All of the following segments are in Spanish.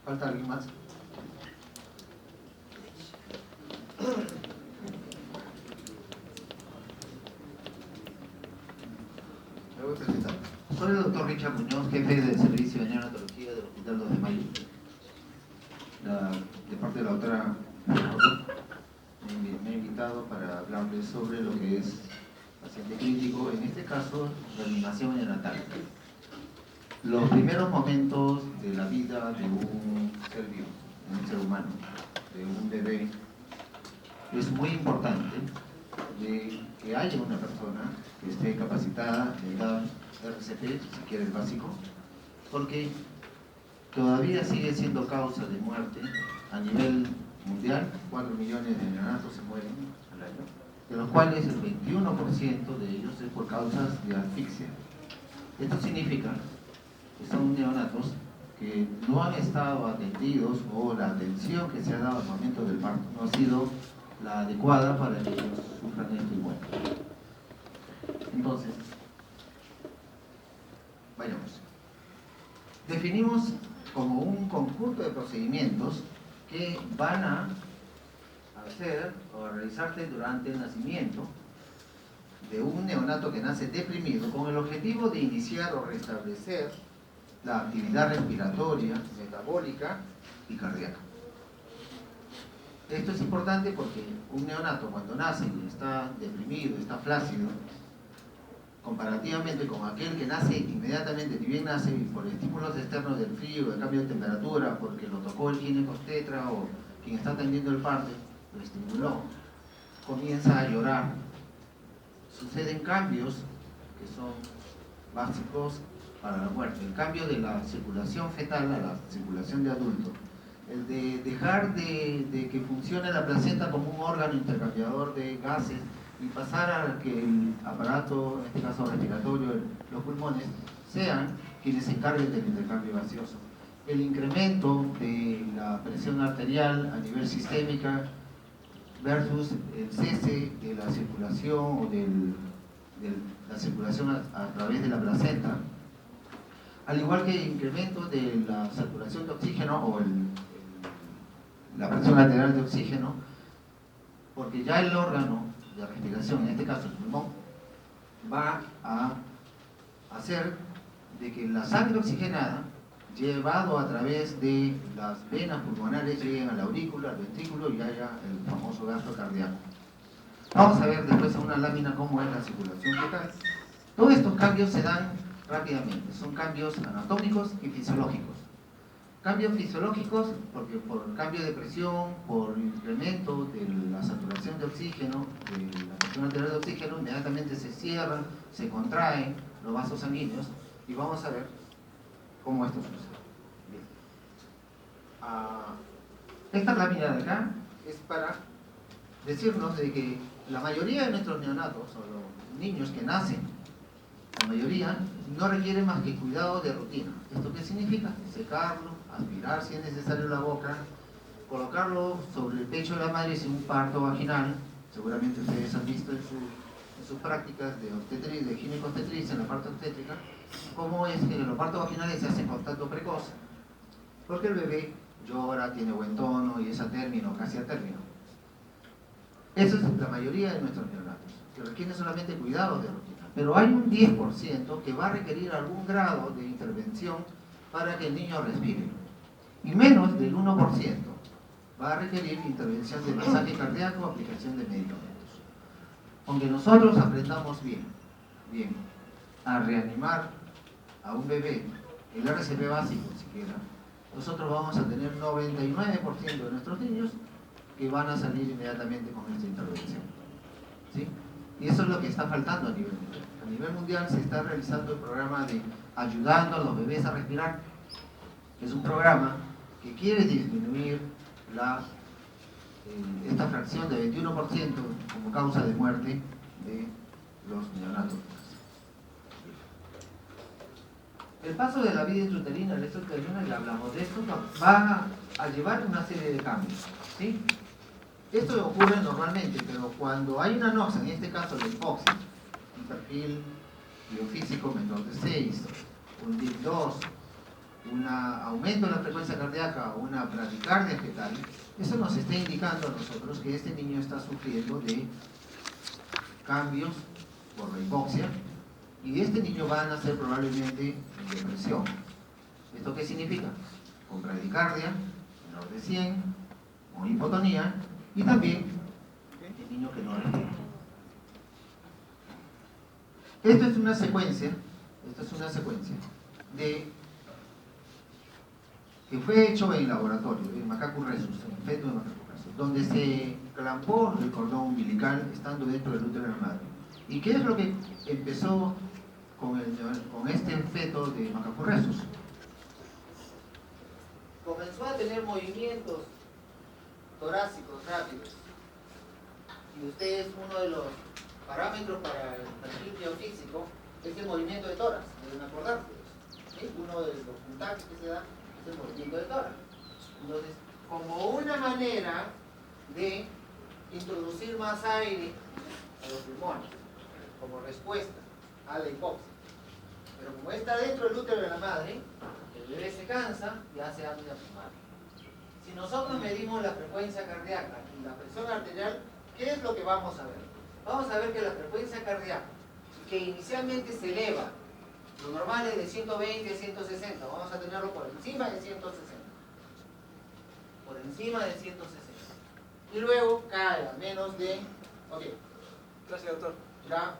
¿Falta alguien más? Me voy a presentar. Soy el doctor Richard Muñoz, jefe del Servicio de Neonatología del Hospital 2 de Mayo. De parte de la doctora me ha invitado para hablarles sobre lo que es paciente crítico, en este caso, reanimación neonatal. Los primeros momentos de la vida de un ser vivo, de un ser humano, de un bebé, es muy importante de que haya una persona que esté capacitada de dar RCP, si quiere el básico, porque todavía sigue siendo causa de muerte a nivel mundial. 4 millones de neonatos se mueren al año, de los cuales el 21% de ellos es por causas de asfixia. Esto significa que son neonatos que no han estado atendidos, o la atención que se ha dado al momento del parto no ha sido la adecuada para que ellos sufran esto y mueran. Entonces, vayamos. Definimos como un conjunto de procedimientos que van a hacer o a realizarse durante el nacimiento de un neonato que nace deprimido, con el objetivo de iniciar o restablecer la actividad respiratoria, metabólica y cardíaca. Esto es importante porque un neonato cuando nace y está deprimido, está flácido, comparativamente con aquel que nace inmediatamente, ni bien nace por estímulos externos del frío, del cambio de temperatura, porque lo tocó el ginecobstetra o quien está atendiendo el parto, lo estimuló, comienza a llorar. Suceden cambios que son básicos para la muerte. El cambio de la circulación fetal a la circulación de adulto. El de dejar de que funcione la placenta como un órgano intercambiador de gases y pasar a que el aparato, en este caso respiratorio, los pulmones, sean quienes se encarguen del intercambio gaseoso. El incremento de la presión arterial a nivel sistémica versus el cese de la circulación o de la circulación a través de la placenta, al igual que el incremento de la saturación de oxígeno o la presión lateral de oxígeno, porque ya el órgano de respiración, en este caso el pulmón, va a hacer de que la sangre oxigenada, llevado a través de las venas pulmonares, lleguen a la aurícula, al ventrículo y haya el famoso gasto cardíaco. Vamos a ver después en una lámina cómo es la circulación fetal. Todos estos cambios se dan rápidamente, son cambios anatómicos y fisiológicos. Cambios fisiológicos porque por cambio de presión, por incremento de la saturación de oxígeno, de la presión arterial de oxígeno, inmediatamente se cierran, se contraen los vasos sanguíneos y vamos a ver cómo esto sucede. Bien. Esta lámina de acá es para decirnos de que la mayoría de nuestros neonatos o los niños que nacen, la mayoría no requieren más que cuidado de rutina. ¿Esto qué significa? Secarlo, aspirar si es necesario la boca, colocarlo sobre el pecho de la madre sin un parto vaginal. Seguramente ustedes han visto en sus prácticas de obstetricia, de ginecobstetricia, en la parte obstétrica, cómo es que los partos vaginales se hacen con tanto precoz, porque el bebé llora, tiene buen tono y es a término, casi a término. Eso es la mayoría de nuestros neonatos, que requieren solamente cuidados de rutina. Pero hay un 10% que va a requerir algún grado de intervención para que el niño respire. Y menos del 1% va a requerir intervención de masaje cardíaco o aplicación de medicamentos. Aunque nosotros aprendamos bien a reanimar a un bebé, el RCP básico siquiera, nosotros vamos a tener 99% de nuestros niños que van a salir inmediatamente con esta intervención. ¿Sí? Y eso es lo que está faltando a nivel mundial. A nivel mundial se está realizando el programa de Ayudando a los bebés a respirar. Es un programa que quiere disminuir esta fracción de 21% como causa de muerte de los neonatos. El paso de la vida intrauterina a la extrauterina, ya hablamos de esto, va a llevar una serie de cambios. ¿Sí? Esto ocurre normalmente, pero cuando hay una anoxia, en este caso la hipoxia, un perfil biofísico menor de 6, un DIP 2, un aumento de la frecuencia cardíaca o una bradicardia fetal, eso nos está indicando a nosotros que este niño está sufriendo de cambios por la hipoxia y este niño va a nacer probablemente en depresión. ¿Esto qué significa? Con bradicardia, menor de 100, con hipotonía y también el niño que no respira. Esto es una secuencia de que fue hecho en laboratorio, en Macaco Rhesus, en feto de Macaco Rhesus, donde se clampó el cordón umbilical estando dentro del útero de la madre. ¿Y qué es lo que empezó con este feto de Macaco Rhesus? Comenzó a tener movimientos torácicos rápidos. Y ustedes, uno de los parámetros para el perfil biofísico es el movimiento de tórax, deben acordarse. ¿Sí? Uno de los puntajes que se da es el movimiento de tórax. Entonces, como una manera de introducir más aire a los pulmones, como respuesta a la hipoxia. Pero como está dentro del útero de la madre, el bebé se cansa y hace apnea primaria. Si nosotros medimos la frecuencia cardíaca y la presión arterial, ¿qué es lo que vamos a ver? Vamos a ver que la frecuencia cardíaca, que inicialmente se eleva, lo normal es de 120 a 160, vamos a tenerlo por encima de 160. Por encima de 160. Y luego cae a menos de... Ok. Gracias, doctor. Ya.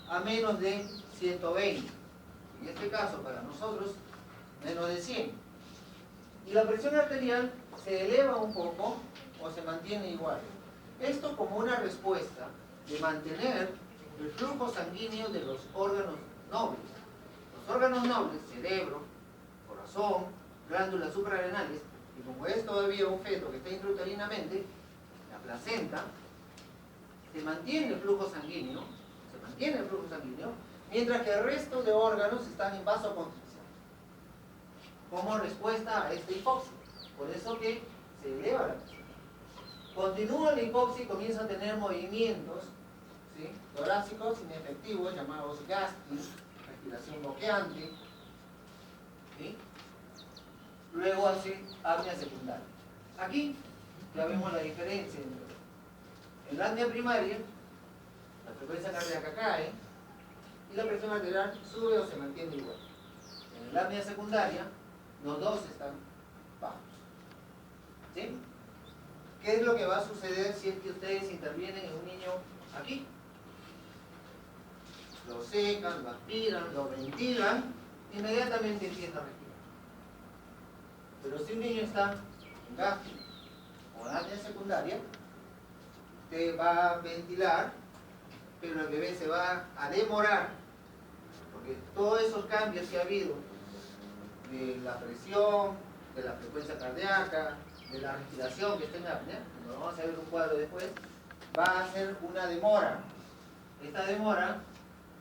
A menos de 120. En este caso, para nosotros, menos de 100. Y la presión arterial se eleva un poco o se mantiene igual. Esto como una respuesta de mantener el flujo sanguíneo de los órganos nobles. Los órganos nobles, cerebro, corazón, glándulas suprarrenales, y como es todavía un feto que está intrauterinamente, la placenta, se mantiene el flujo sanguíneo, mientras que el resto de órganos están en vasoconstricción, como respuesta a esta hipoxia. Por eso que se eleva la presión. Continúa la hipoxia y comienza a tener movimientos, ¿sí?, torácicos inefectivos, llamados gasping, respiración bloqueante, ¿sí? Luego hace apnea secundaria. Aquí ya vemos la diferencia en la apnea primaria, la frecuencia cardíaca cae y la presión arterial sube o se mantiene igual. En la apnea secundaria, los dos están bajos. ¿Sí? ¿Qué es lo que va a suceder si es que ustedes intervienen en un niño aquí? Lo secan, lo aspiran, lo ventilan, inmediatamente empieza a respirar. Pero si un niño está en gasping o en apnea secundaria, te va a ventilar, pero el bebé se va a demorar, porque todos esos cambios que ha habido de la presión, de la frecuencia cardíaca, de la respiración que está en apnea, como vamos a ver un cuadro después, va a hacer una demora. Esta demora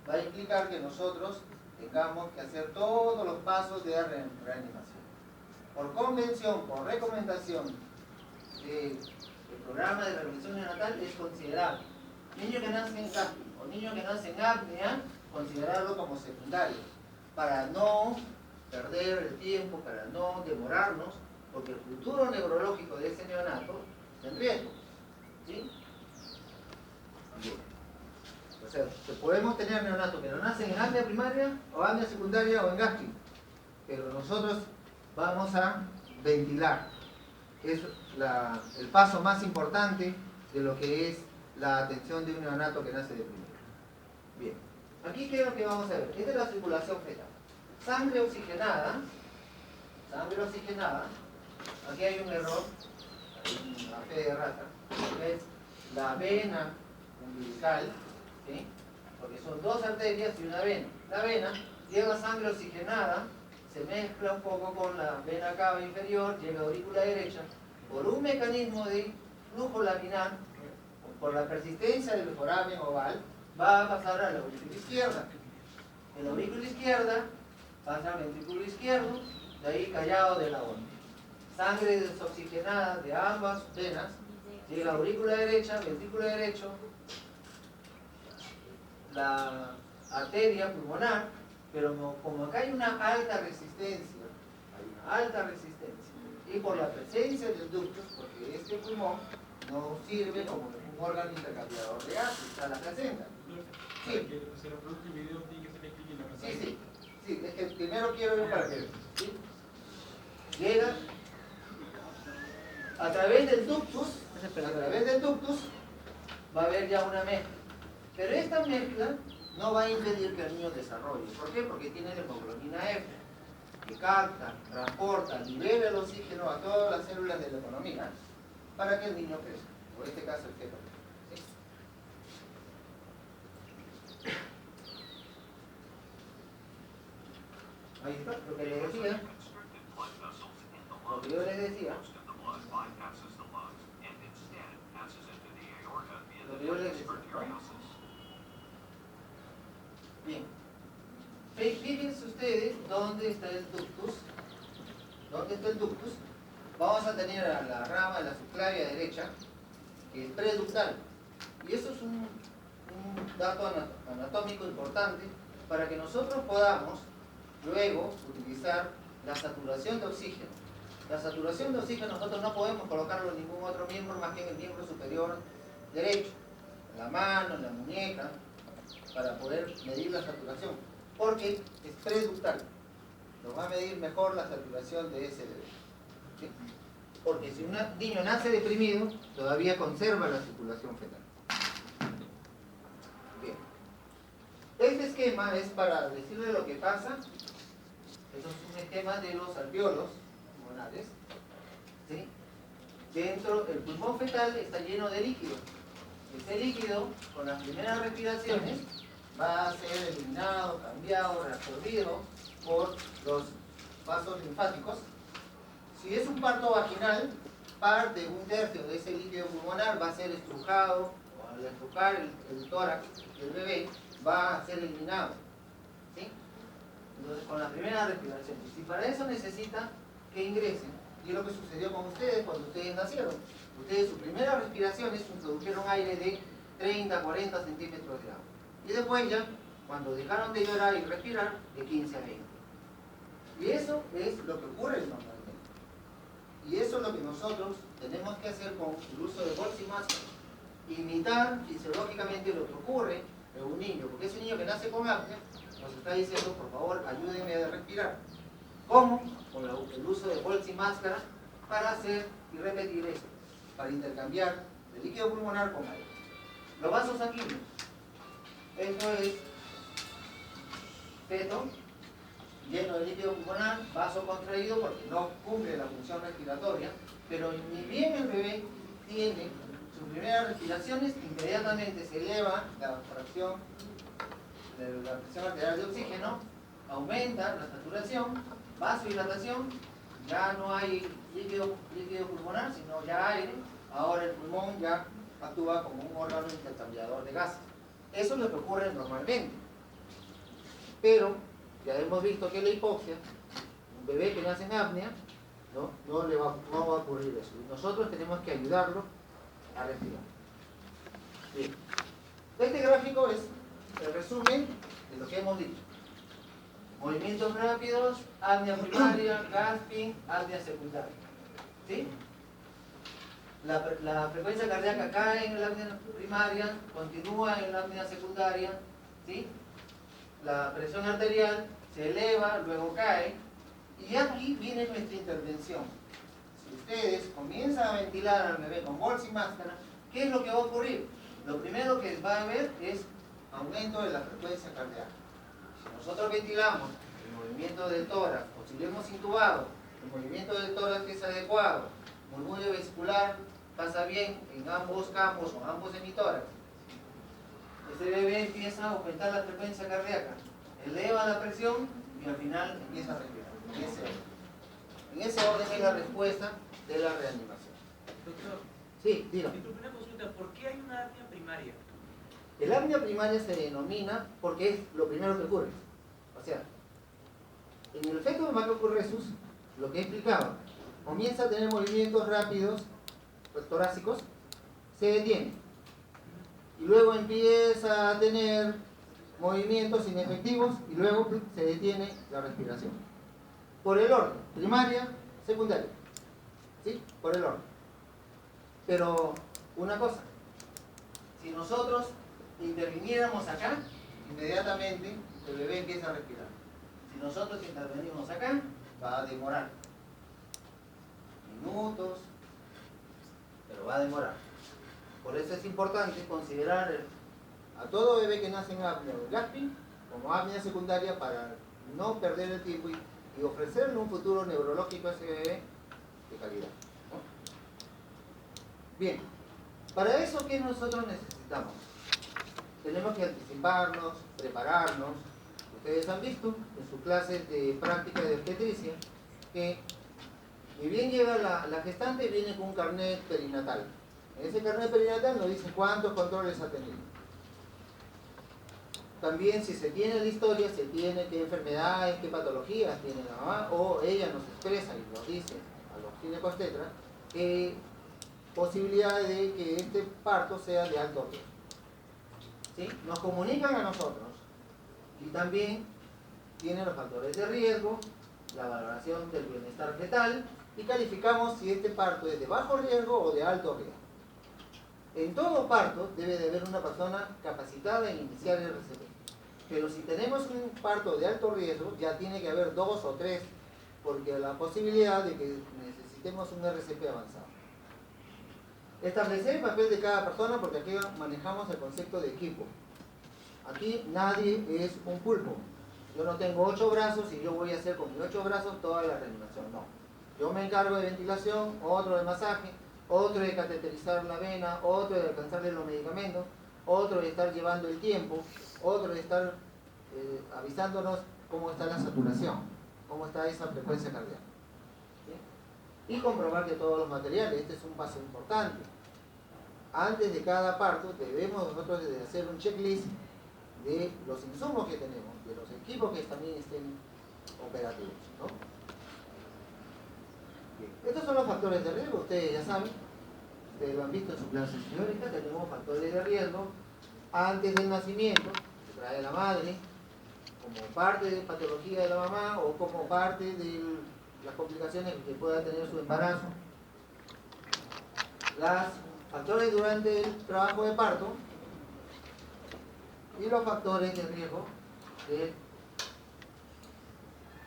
va a implicar que nosotros tengamos que hacer todos los pasos de reanimación. Por convención, por recomendación del programa de reanimación neonatal es considerable. Niño que nace en gasping o niño que nace en apnea, considerarlo como secundario, para no perder el tiempo, para no demorarnos, porque el futuro neurológico de ese neonato está en riesgo. ¿Sí? Bien. O sea, podemos tener neonatos que no nacen en apnea primaria, o apnea secundaria, o en gasping, pero nosotros vamos a ventilar. Es el paso más importante de lo que es la atención de un neonato que nace de primera. Bien, aquí qué es lo que vamos a ver. Esta es la circulación fetal. Sangre oxigenada, aquí hay un error, hay una fe de rata, es la vena umbilical, ¿sí?, porque son dos arterias y una vena. La vena lleva sangre oxigenada, se mezcla un poco con la vena cava inferior, llega a la aurícula derecha, por un mecanismo de flujo laminar, por la persistencia del foramen oval, va a pasar a la aurícula izquierda. En la aurícula izquierda pasa al ventrículo izquierdo, de ahí callado de la onda. Sangre desoxigenada de ambas venas llega a la aurícula derecha, ventrículo derecho, la arteria pulmonar, Pero como acá hay una alta resistencia, y por la presencia del ductus, porque este pulmón no sirve como un órgano intercambiador de gases, está la placenta. Sí. Se reproduzca el video, tiene que hacer clic en la pantalla. Sí, es que primero quiero ver para que ¿sí? Llega a través del ductus, va a haber ya una mezcla. Pero esta mezcla no va a impedir que el niño desarrolle. ¿Por qué? Porque tiene la hemoglobina F, que capta, transporta, libera el oxígeno a todas las células de la economía para que el niño crezca. O en este caso el feto. ¿Sí? Ahí está, lo que les decía. Lo que yo les decía. Bien. Fíjense ustedes dónde está el ductus. ¿Dónde está el ductus? Vamos a tener a la rama de la subclavia derecha, que es preductal. Y eso es un dato anatómico importante para que nosotros podamos luego utilizar la saturación de oxígeno. La saturación de oxígeno nosotros no podemos colocarlo en ningún otro miembro más que en el miembro superior derecho, en la mano, en la muñeca, para poder medir la saturación, porque es preductal. Nos va a medir mejor la saturación de ese bebé. ¿Sí? Porque si un niño nace deprimido, todavía conserva la circulación fetal. Bien. Este esquema es para decirle lo que pasa. Esto es un esquema de los alvéolos pulmonares. ¿Sí? Dentro, el pulmón fetal está lleno de líquido. Ese líquido, con las primeras respiraciones, va a ser eliminado, cambiado, reabsorbido por los vasos linfáticos. Si es un parto vaginal, parte, un tercio de ese líquido pulmonar va a ser estrujado, o al estrujar el tórax del bebé, va a ser eliminado. ¿Sí? Entonces, con la primera respiración. Y si para eso necesita que ingresen, y es lo que sucedió con ustedes cuando ustedes nacieron. Ustedes, sus primeras respiraciones, introdujeron aire de 30 a 40 centímetros de agua. Y después ya, cuando dejaron de llorar y respirar, de 15 a 20. Y eso es lo que ocurre normalmente. Y eso es lo que nosotros tenemos que hacer con el uso de bolsa y máscara. Imitar fisiológicamente lo que ocurre en un niño. Porque ese niño que nace con apnea nos está diciendo, por favor, ayúdenme a respirar. ¿Cómo? Con el uso de bolsa y máscara para hacer y repetir esto. Para intercambiar el líquido pulmonar con aire. Los vasos sanguíneos. Esto es feto lleno de líquido pulmonar, vaso contraído porque no cumple la función respiratoria, pero ni bien el bebé tiene sus primeras respiraciones, inmediatamente se eleva la fracción de la presión arterial de oxígeno, aumenta la saturación, vasodilatación, ya no hay líquido pulmonar, sino ya aire. Ahora el pulmón ya actúa como un órgano intercambiador de gases. Eso es lo que ocurre normalmente. Pero ya hemos visto que la hipoxia, un bebé que nace en apnea, no va a ocurrir eso. Y nosotros tenemos que ayudarlo a respirar. Bien. Este gráfico es el resumen de lo que hemos dicho. Movimientos rápidos, apnea primaria, gasping, apnea secundaria. ¿Sí? La frecuencia cardíaca cae en la apnea primaria, continúa en la apnea secundaria. ¿Sí? La presión arterial se eleva, luego cae. Y aquí viene nuestra intervención. Si ustedes comienzan a ventilar al bebé con bolsa y máscara, ¿qué es lo que va a ocurrir? Lo primero que va a haber es aumento de la frecuencia cardíaca. Si nosotros ventilamos el movimiento del tórax, o si lo hemos intubado, el movimiento del tórax es adecuado, murmullo vesicular pasa bien en ambos campos o ambos hemitórax, ese bebé empieza a aumentar la frecuencia cardíaca, eleva la presión y al final empieza a respirar. En ese orden es la respuesta de la reanimación. Doctor, sí, dígame. Una consulta, ¿por qué hay una apnea primaria? El apnea primaria se denomina porque es lo primero que ocurre. O sea, en el feto de Macrocursus resus, lo que explicaba, comienza a tener movimientos rápidos, pues, torácicos, se detiene. Y luego empieza a tener movimientos inefectivos y luego se detiene la respiración. Por el orden, primaria, secundaria. ¿Sí? Por el orden. Pero una cosa, si nosotros interviniéramos acá, inmediatamente el bebé empieza a respirar. Si nosotros intervenimos acá, va a demorar minutos, pero va a demorar. Por eso es importante considerar a todo bebé que nace en apnea o gasping como apnea secundaria para no perder el tiempo y ofrecerle un futuro neurológico a ese bebé de calidad, ¿no? Bien, para eso, ¿qué nosotros necesitamos? Tenemos que anticiparnos, prepararnos. Ustedes han visto en sus clases de práctica de obstetricia que ni bien llega la gestante, viene con un carnet perinatal. En ese carnet perinatal nos dice cuántos controles ha tenido. También, si se tiene la historia, se tiene qué enfermedades, qué patologías tiene la mamá, o ella nos expresa y nos dice a los ginecobstetras qué posibilidad de que este parto sea de alto riesgo. ¿Sí? Nos comunican a nosotros y también tienen los factores de riesgo, la valoración del bienestar fetal y calificamos si este parto es de bajo riesgo o de alto riesgo. En todo parto debe de haber una persona capacitada en iniciar el RCP. Pero si tenemos un parto de alto riesgo, ya tiene que haber 2 o 3, porque hay la posibilidad de que necesitemos un RCP avanzado. Establecer el papel de cada persona, porque aquí manejamos el concepto de equipo. Aquí nadie es un pulpo. Yo no tengo 8 brazos y yo voy a hacer con mis 8 brazos toda la reanimación. No. Yo me encargo de ventilación, otro de masaje, otro de cateterizar la vena, otro de alcanzarle los medicamentos, otro de estar llevando el tiempo, otro de estar avisándonos cómo está la saturación, cómo está esa frecuencia cardíaca. ¿Sí? Y comprobar que todos los materiales, este es un paso importante. Antes de cada parto debemos nosotros de hacer un checklist de los insumos que tenemos, de los equipos que también estén operativos, ¿no? Bien. Estos son los factores de riesgo, ustedes ya saben, ustedes lo han visto en su clase teórica, tenemos factores de riesgo antes del nacimiento, que trae la madre, como parte de patología de la mamá o como parte de las complicaciones que pueda tener su embarazo. Los factores durante el trabajo de parto y los factores de riesgo de,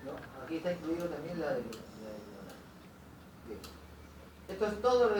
¿no? Aquí está incluido también la de Bien. Esto es todo lo